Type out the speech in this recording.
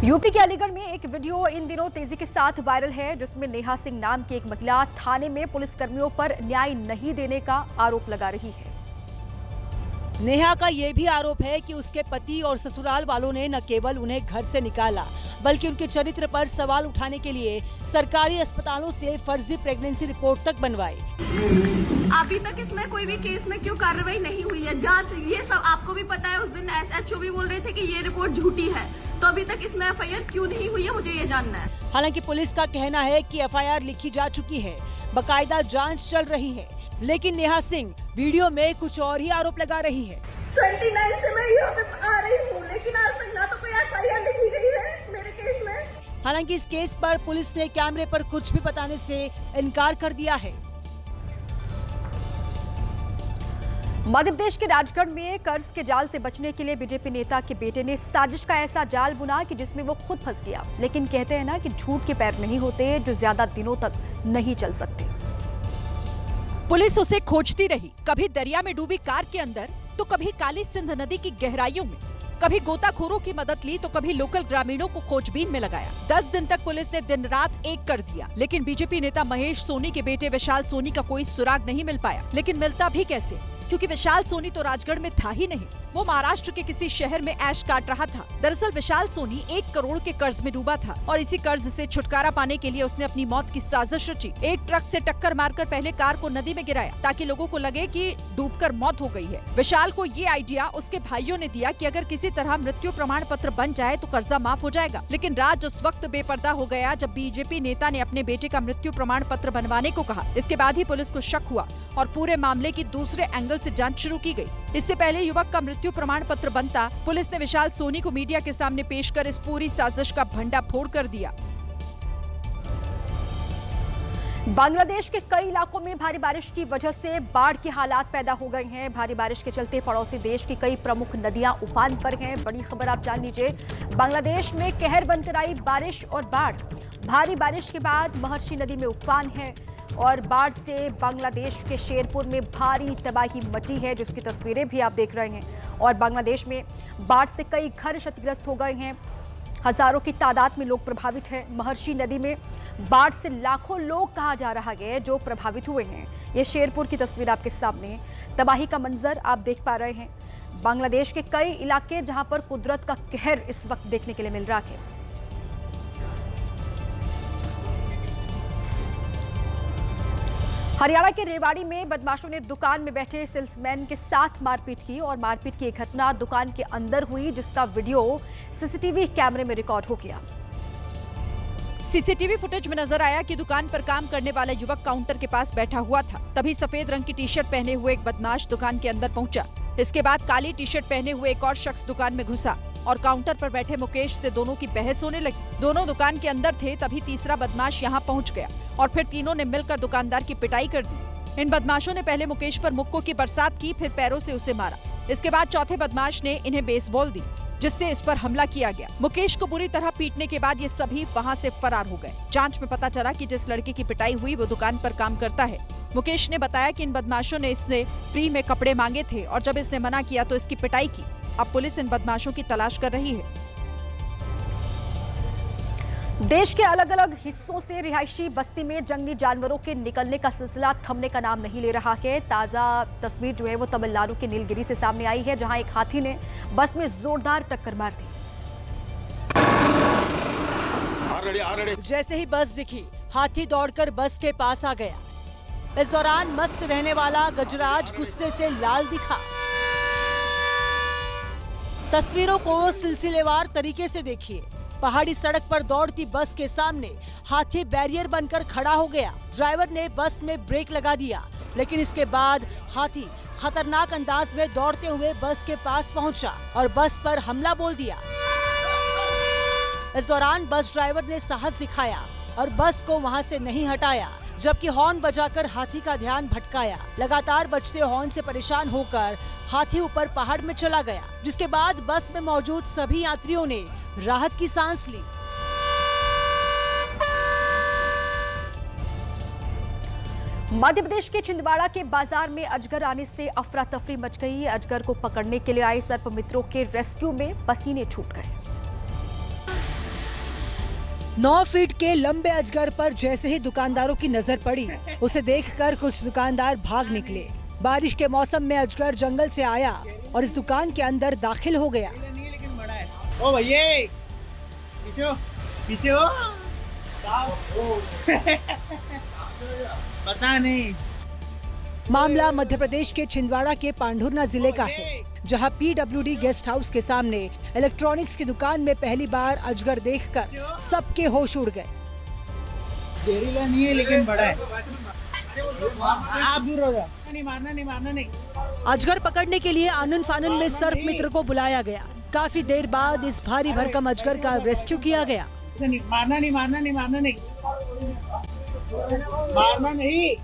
UP के अलीगढ़ में एक वीडियो इन दिनों तेजी के साथ वायरल है, जिसमें नेहा सिंह नाम की एक महिला थाने में पुलिसकर्मियों पर न्याय नहीं देने का आरोप लगा रही है। नेहा का ये भी आरोप है कि उसके पति और ससुराल वालों ने न केवल उन्हें घर से निकाला, बल्कि उनके चरित्र पर सवाल उठाने के लिए सरकारी अस्पतालों से फर्जी प्रेगनेंसी रिपोर्ट तक बनवाई। अभी तक इसमें कोई भी केस में क्यों कार्रवाई नहीं हुई है? जांच ये सब आपको भी पता है। उस दिन एसएचओ भी बोल रहे थे कि ये रिपोर्ट झूठी है, तो अभी तक इसमें एफआईआर क्यों नहीं हुई है, मुझे ये जानना है। हालांकि पुलिस का कहना है कि एफआईआर लिखी जा चुकी है, बकायदा जांच चल रही है, लेकिन नेहा सिंह वीडियो में कुछ और ही आरोप लगा रही है। 29 से मैं यहाँ पे आ रही हूँ, लेकिन आज तक ना तो कोई एफआईआर लिखी गई है मेरे केस में। हालांकि इस केस पर पुलिस ने कैमरे पर कुछ भी बताने से इनकार कर दिया है। मध्य प्रदेश के राजगढ़ में कर्ज के जाल से बचने के लिए बीजेपी नेता के बेटे ने साजिश का ऐसा जाल बुना कि जिसमें वो खुद फंस गया। लेकिन कहते हैं ना कि झूठ के पैर नहीं होते जो ज्यादा दिनों तक नहीं चल सकते। पुलिस उसे खोजती रही, कभी दरिया में डूबी कार के अंदर, तो कभी काली सिंध नदी की गहराइयों में, कभी गोताखोरों की मदद ली तो कभी लोकल ग्रामीणों को खोजबीन में लगाया। 10 दिन तक पुलिस ने दिन रात एक कर दिया, लेकिन बीजेपी नेता महेश सोनी के बेटे विशाल सोनी का कोई सुराग नहीं मिल पाया। लेकिन मिलता भी कैसे, क्योंकि विशाल सोनी तो राजगढ़ में था ही नहीं, वो महाराष्ट्र के किसी शहर में ऐश काट रहा था। दरअसल विशाल सोनी 1 करोड़ के कर्ज में डूबा था और इसी कर्ज से छुटकारा पाने के लिए उसने अपनी मौत की साजिश रची। एक ट्रक से टक्कर मारकर पहले कार को नदी में गिराया ताकि लोगों को लगे कि डूबकर मौत हो गई है। विशाल को ये आइडिया उसके भाइयों ने दिया कि अगर किसी तरह मृत्यु प्रमाण पत्र बन जाए तो कर्जा माफ हो जाएगा। लेकिन राज उस वक्त बेपर्दा हो गया जब बीजेपी नेता ने अपने बेटे का मृत्यु प्रमाण पत्र बनवाने को कहा। इसके बाद ही पुलिस को शक हुआ और पूरे मामले की दूसरे एंगल से जांच शुरू की गई। इससे पहले युवक का मृत्यु प्रमाण पत्र बनता, पुलिस ने विशाल सोनी को मीडिया के सामने पेश कर इस पूरी साजिश का भंडाफोड़ कर दिया। बांग्लादेश के कई इलाकों में भारी बारिश की वजह से बाढ़ के हालात पैदा हो गए हैं। भारी बारिश के चलते पड़ोसी देश की कई प्रमुख नदियां उफान पर हैं। बड़ी खबर आप जान लीजिए, बांग्लादेश में कहर बनकर आई बारिश और बाढ़। भारी बारिश के बाद महर्षि नदी में उफान है और बाढ़ से बांग्लादेश के शेरपुर में भारी तबाही मची है, जिसकी तस्वीरें भी आप देख रहे हैं। और बांग्लादेश में बाढ़ से कई घर क्षतिग्रस्त हो गए हैं, हजारों की तादाद में लोग प्रभावित हैं। महर्षि नदी में बाढ़ से लाखों लोग कहा जा रहा है जो प्रभावित हुए हैं। ये शेरपुर की तस्वीर आपके सामने, तबाही का मंजर आप देख पा रहे हैं। बांग्लादेश के कई इलाके जहां पर कुदरत का कहर इस वक्त देखने के लिए मिल रहा है। हरियाणा के रेवाड़ी में बदमाशों ने दुकान में बैठे सेल्समैन के साथ मारपीट की और मारपीट की एक घटना दुकान के अंदर हुई, जिसका वीडियो सीसीटीवी कैमरे में रिकॉर्ड हो गया। सीसीटीवी फुटेज में नजर आया कि दुकान पर काम करने वाला युवक काउंटर के पास बैठा हुआ था। तभी सफेद रंग की टी-शर्ट पहने हुए एक बदमाश दुकान के अंदर पहुंचा। इसके बाद काली टी-शर्ट पहने हुए एक और शख्स दुकान में घुसा और काउंटर पर बैठे मुकेश से दोनों की बहस होने लगी। दोनों दुकान के अंदर थे, तभी तीसरा बदमाश यहाँ पहुँच गया और फिर तीनों ने मिलकर दुकानदार की पिटाई कर दी। इन बदमाशों ने पहले मुकेश पर मुक्कों की बरसात की, फिर पैरों से उसे मारा। इसके बाद चौथे बदमाश ने इन्हें बेसबॉल दी, जिससे इस पर हमला किया गया। मुकेश को बुरी तरह पीटने के बाद ये सभी वहां से फरार हो गए। जांच में पता चला कि जिस लड़के की पिटाई हुई वो दुकान पर काम करता है। मुकेश ने बताया कि इन बदमाशों ने इससे फ्री में कपड़े मांगे थे और जब इसने मना किया तो इसकी पिटाई की। अब पुलिस इन बदमाशों की तलाश कर रही है। देश के अलग अलग हिस्सों से रिहायशी बस्ती में जंगली जानवरों के निकलने का सिलसिला थमने का नाम नहीं ले रहा है। ताजा तस्वीर जो है वो तमिलनाडु के नीलगिरी से सामने आई है, जहां एक हाथी ने बस में जोरदार टक्कर मार दी। जैसे ही बस दिखी, हाथी दौड़कर बस के पास आ गया। इस दौरान मस्त रहने वाला गजराज गुस्से से लाल दिखा। तस्वीरों को सिलसिलेवार तरीके से देखिए। पहाड़ी सड़क पर दौड़ती बस के सामने हाथी बैरियर बनकर खड़ा हो गया। ड्राइवर ने बस में ब्रेक लगा दिया, लेकिन इसके बाद हाथी खतरनाक अंदाज में दौड़ते हुए बस के पास पहुंचा और बस पर हमला बोल दिया। इस दौरान बस ड्राइवर ने साहस दिखाया और बस को वहां से नहीं हटाया, जबकि हॉर्न बजाकर हाथी का ध्यान भटकाया। लगातार बजते हॉर्न से परेशान होकर हाथी ऊपर पहाड़ में चला गया, जिसके बाद बस में मौजूद सभी यात्रियों ने राहत की सांस ली। मध्य प्रदेश के छिंदवाड़ा के बाजार में अजगर आने से अफरा तफरी मच गई। अजगर को पकड़ने के लिए आए सर्प मित्रों के रेस्क्यू में पसीने छूट गए। 9 फीट के लंबे अजगर पर जैसे ही दुकानदारों की नजर पड़ी, उसे देखकर कुछ दुकानदार भाग निकले। बारिश के मौसम में अजगर जंगल से आया और इस दुकान के अंदर दाखिल हो गया। ओ भैया पीछे हो, पीछे हो। पता नहीं। मामला मध्य प्रदेश के छिंदवाड़ा के पांढुर्ना जिले का है, जहां पीडब्ल्यूडी गेस्ट हाउस के सामने इलेक्ट्रॉनिक्स की दुकान में पहली बार अजगर देखकर सबके होश उड़ गए। जहरीला नहीं है लेकिन बड़ा है। आप दूर हो जाओ। नहीं मारना, नहीं मारना, नहीं। अजगर पकड़ने के लिए आनन फानन में सर्प मित्र को बुलाया गया। काफी देर बाद इस भारी भरकम अजगर का रेस्क्यू किया गया। मारना नहीं, मारना नहीं, मारना नहीं, मारना नहीं।